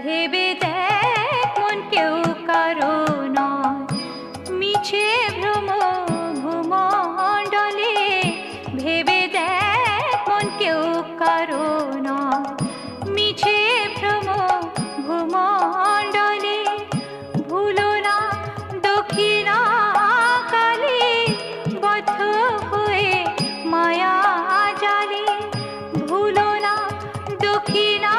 ভেবে দেখ মন কেউ কারো নয়, মিছে ভ্রম ভূমণ্ডলে। ভেবে দেখ মন কেউ কারো নয়, মিছে ভ্রম ভূমণ্ডলে। ভুলো না দক্ষিণা কালে, বদ্ধ হয়ে মায়া জালে। ভুলো না দক্ষিণা